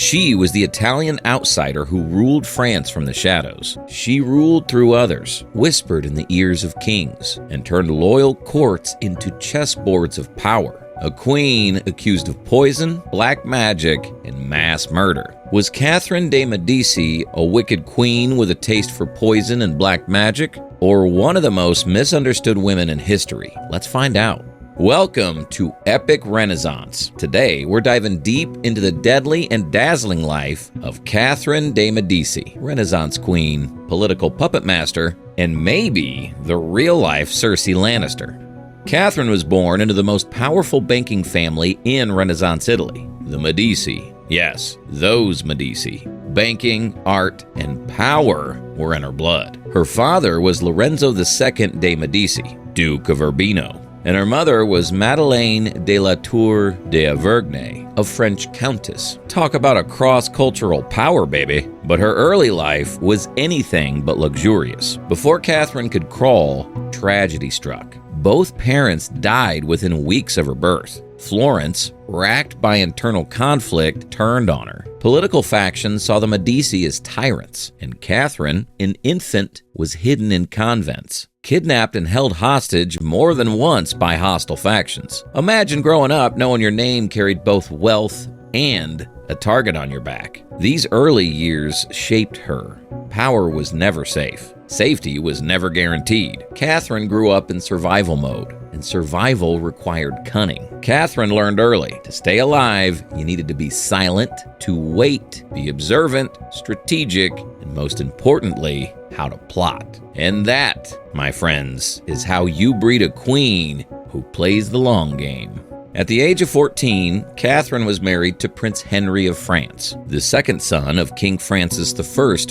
She was the Italian outsider who ruled France from the shadows. She ruled through others, whispered in the ears of kings, and turned loyal courts into chessboards of power. A queen accused of poison, black magic, and mass murder. Was Catherine de Medici a wicked queen with a taste for poison and black magic, or one of the most misunderstood women in history? Let's find out. Welcome to Epic Renaissance. Today, we're diving deep into the deadly and dazzling life of Catherine de Medici, Renaissance queen, political puppet master, and maybe the real-life Cersei Lannister. Catherine was born into the most powerful banking family in Renaissance Italy, the Medici. Yes, those Medici. Banking, art, and power were in her blood. Her father was Lorenzo II de Medici, Duke of Urbino, and her mother was Madeleine de la Tour de Auvergne, a French countess. Talk about a cross-cultural power, baby. But her early life was anything but luxurious. Before Catherine could crawl, tragedy struck. Both parents died within weeks of her birth. Florence, racked by internal conflict, turned on her. Political factions saw the Medici as tyrants, and Catherine, an infant, was hidden in convents, kidnapped and held hostage more than once by hostile factions. Imagine growing up knowing your name carried both wealth and a target on your back. These early years shaped her. Power was never safe. Safety was never guaranteed. Catherine grew up in survival mode, and survival required cunning. Catherine learned early, to stay alive, you needed to be silent, to wait, be observant, strategic, and most importantly, how to plot. And that, my friends, is how you breed a queen who plays the long game. At the age of 14, Catherine was married to Prince Henry of France, the second son of King Francis I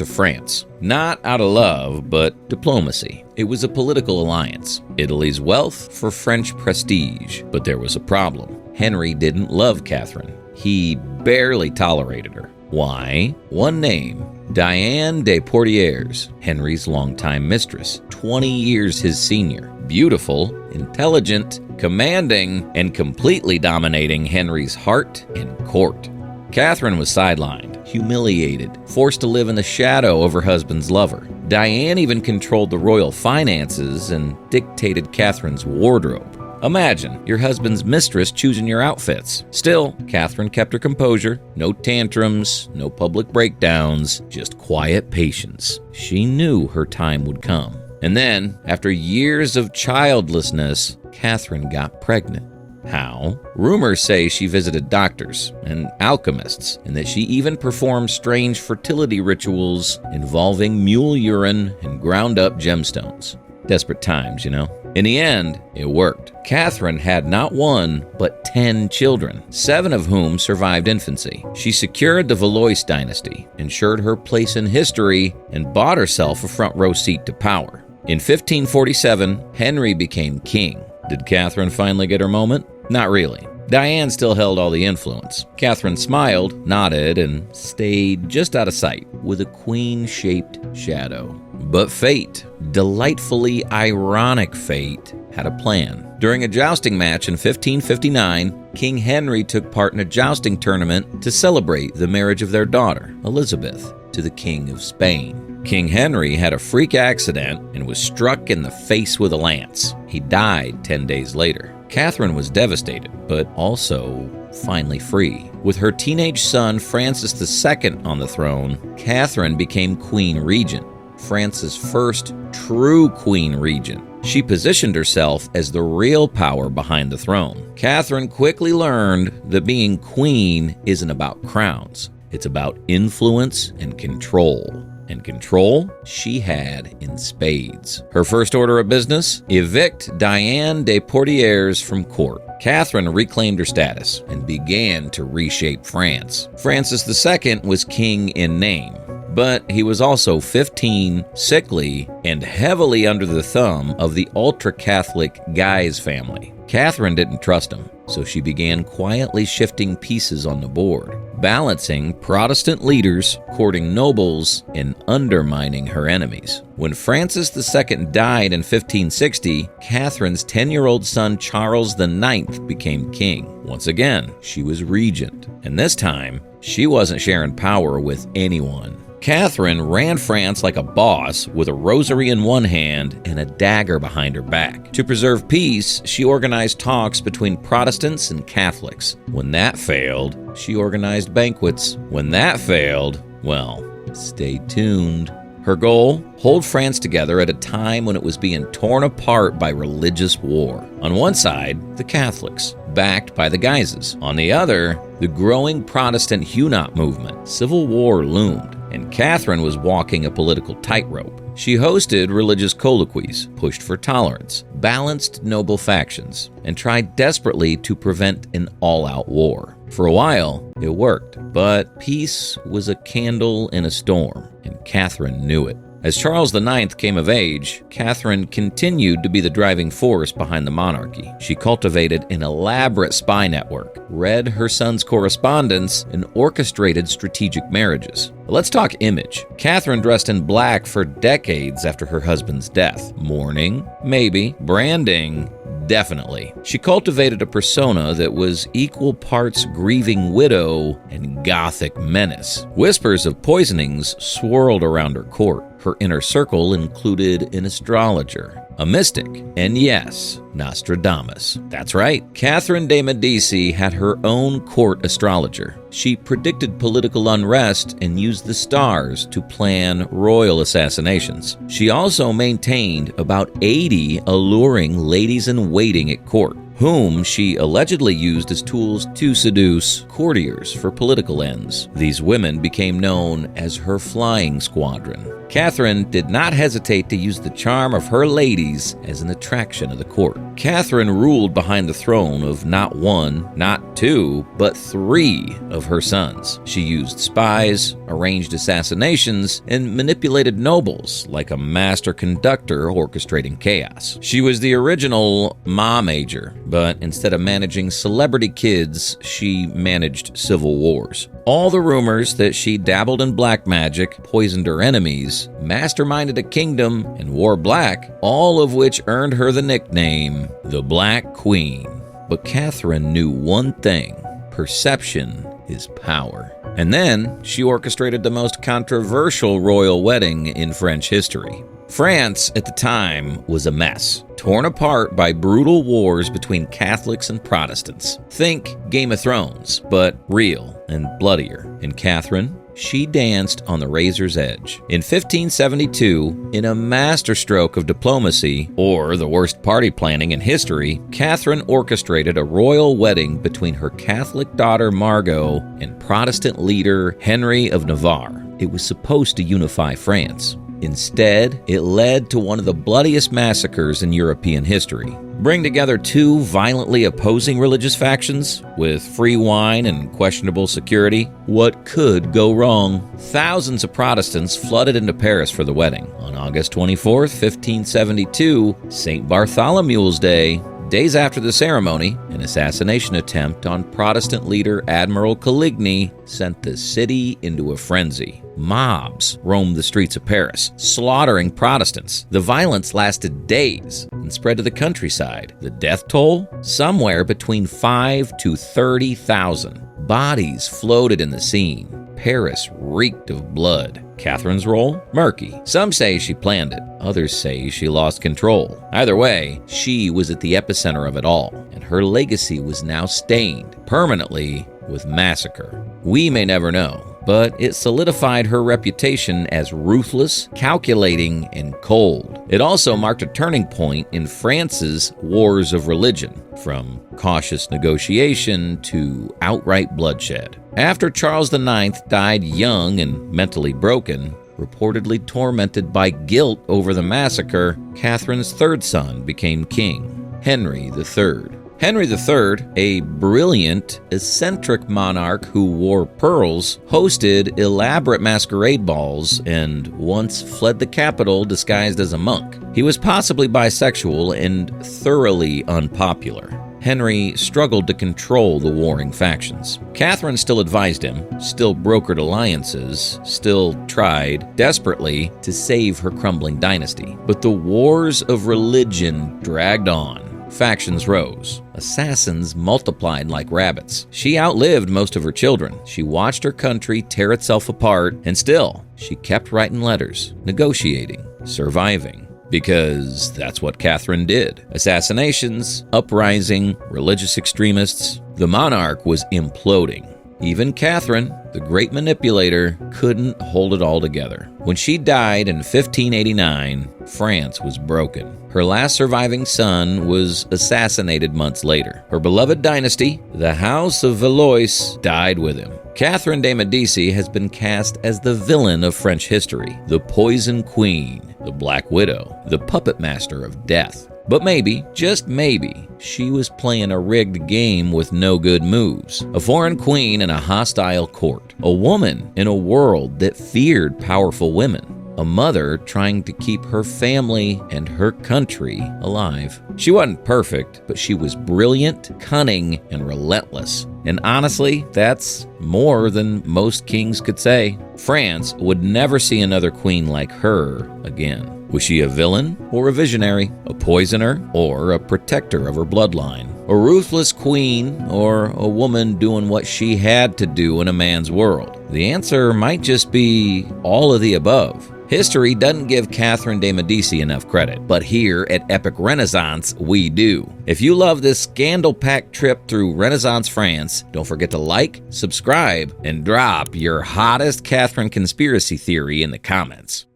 of France. Not out of love, but diplomacy. It was a political alliance. Italy's wealth for French prestige. But there was a problem. Henry didn't love Catherine. He barely tolerated her. Why? One name. Diane de Poitiers, Henry's longtime mistress, 20 years his senior. Beautiful, intelligent, commanding, and completely dominating Henry's heart and court. Catherine was sidelined, humiliated, forced to live in the shadow of her husband's lover. Diane even controlled the royal finances and dictated Catherine's wardrobe. Imagine your husband's mistress choosing your outfits. Still, Catherine kept her composure. No tantrums, no public breakdowns, just quiet patience. She knew her time would come. And then, after years of childlessness, Catherine got pregnant. How? Rumors say she visited doctors and alchemists, and that she even performed strange fertility rituals involving mule urine and ground-up gemstones. Desperate times, you know? In the end, it worked. Catherine had not one, but 10 children, 7 of whom survived infancy. She secured the Valois dynasty, ensured her place in history, and bought herself a front-row seat to power. In 1547, Henry became king. Did Catherine finally get her moment? Not really. Diane still held all the influence. Catherine smiled, nodded, and stayed just out of sight, with a queen-shaped shadow. But fate, delightfully ironic fate, had a plan. During a jousting match in 1559, King Henry took part in a jousting tournament to celebrate the marriage of their daughter, Elizabeth, to the King of Spain. King Henry had a freak accident and was struck in the face with a lance. He died 10 days later. Catherine was devastated, but also finally free. With her teenage son Francis II on the throne, Catherine became Queen Regent, France's first true Queen Regent. She positioned herself as the real power behind the throne. Catherine quickly learned that being queen isn't about crowns. It's about influence and control. And control she had in spades. Her first order of business? Evict Diane de Poitiers from court. Catherine reclaimed her status and began to reshape France. Francis II was king in name, but he was also 15, sickly, and heavily under the thumb of the ultra-Catholic Guise family. Catherine didn't trust him, so she began quietly shifting pieces on the board, balancing Protestant leaders, courting nobles, and undermining her enemies. When Francis II died in 1560, Catherine's 10-year-old son Charles IX became king. Once again, she was regent, and this time, she wasn't sharing power with anyone. Catherine ran France like a boss with a rosary in one hand and a dagger behind her back. To preserve peace, she organized talks between Protestants and Catholics. When that failed, she organized banquets. When that failed, well, stay tuned. Her goal? Hold France together at a time when it was being torn apart by religious war. On one side, the Catholics, backed by the Guises. On the other, the growing Protestant Huguenot movement. Civil war loomed, and Catherine was walking a political tightrope. She hosted religious colloquies, pushed for tolerance, balanced noble factions, and tried desperately to prevent an all-out war. For a while, it worked, but peace was a candle in a storm, and Catherine knew it. As Charles IX came of age, Catherine continued to be the driving force behind the monarchy. She cultivated an elaborate spy network, read her son's correspondence, and orchestrated strategic marriages. Let's talk image. Catherine dressed in black for decades after her husband's death. Mourning? Maybe. Branding? Definitely. She cultivated a persona that was equal parts grieving widow and gothic menace. Whispers of poisonings swirled around her court. Her inner circle included an astrologer, a mystic, and yes, Nostradamus. That's right, Catherine de Medici had her own court astrologer. She predicted political unrest and used the stars to plan royal assassinations. She also maintained about 80 alluring ladies-in-waiting at court, whom she allegedly used as tools to seduce courtiers for political ends. These women became known as her flying squadron. Catherine did not hesitate to use the charm of her ladies as an attraction of the court. Catherine ruled behind the throne of not one, not two, but 3 of her sons. She used spies, arranged assassinations, and manipulated nobles like a master conductor orchestrating chaos. She was the original ma-major, but instead of managing celebrity kids, she managed civil wars. All the rumors that she dabbled in black magic, poisoned her enemies, masterminded a kingdom, and wore black, all of which earned her the nickname, the Black Queen. But Catherine knew one thing: perception is power. And then she orchestrated the most controversial royal wedding in French history. France at the time was a mess, torn apart by brutal wars between Catholics and Protestants. Think Game of Thrones, but real and bloodier. And Catherine, she danced on the razor's edge. In 1572, in a masterstroke of diplomacy, or the worst party planning in history, Catherine orchestrated a royal wedding between her Catholic daughter Margot and Protestant leader Henry of Navarre. It was supposed to unify France. Instead, it led to one of the bloodiest massacres in European history. Bring together 2 violently opposing religious factions with free wine and questionable security. What could go wrong? Thousands of Protestants flooded into Paris for the wedding. On August 24th, 1572, St. Bartholomew's Day, days after the ceremony, an assassination attempt on Protestant leader Admiral Coligny sent the city into a frenzy. Mobs roamed the streets of Paris, slaughtering Protestants. The violence lasted days and spread to the countryside. The death toll? Somewhere between 5 to 30,000. Bodies floated in the scene. Paris reeked of blood. Catherine's role? Murky. Some say she planned it. Others say she lost control. Either way, she was at the epicenter of it all, and her legacy was now stained permanently with massacre. We may never know, but it solidified her reputation as ruthless, calculating, and cold. It also marked a turning point in France's wars of religion, from cautious negotiation to outright bloodshed. After Charles IX died young and mentally broken, reportedly tormented by guilt over the massacre, Catherine's 3rd son became king, Henry III. Henry III, a brilliant, eccentric monarch who wore pearls, hosted elaborate masquerade balls and once fled the capital disguised as a monk. He was possibly bisexual and thoroughly unpopular. Henry struggled to control the warring factions. Catherine still advised him, still brokered alliances, still tried desperately to save her crumbling dynasty. But the wars of religion dragged on. factions rose. Assassins multiplied like rabbits. She outlived most of her children. She watched her country tear itself apart, and still, she kept writing letters, negotiating, surviving. Because that's what Catherine did. Assassinations, uprising, religious extremists. The monarch was imploding. Even Catherine, the great manipulator, couldn't hold it all together. When she died in 1589, France was broken. Her last surviving son was assassinated months later. Her beloved dynasty, the House of Valois, died with him. Catherine de Medici has been cast as the villain of French history, the Poison Queen, the Black Widow, the puppet master of death. But maybe, just maybe, she was playing a rigged game with no good moves. A foreign queen in a hostile court. A woman in a world that feared powerful women. A mother trying to keep her family and her country alive. She wasn't perfect, but she was brilliant, cunning, and relentless. And honestly, that's more than most kings could say. France would never see another queen like her again. Was she a villain or a visionary? A poisoner or a protector of her bloodline? A ruthless queen or a woman doing what she had to do in a man's world? The answer might just be all of the above. History doesn't give Catherine de Medici enough credit, but here at Epic Renaissance, we do. If you love this scandal-packed trip through Renaissance France, don't forget to like, subscribe, and drop your hottest Catherine conspiracy theory in the comments.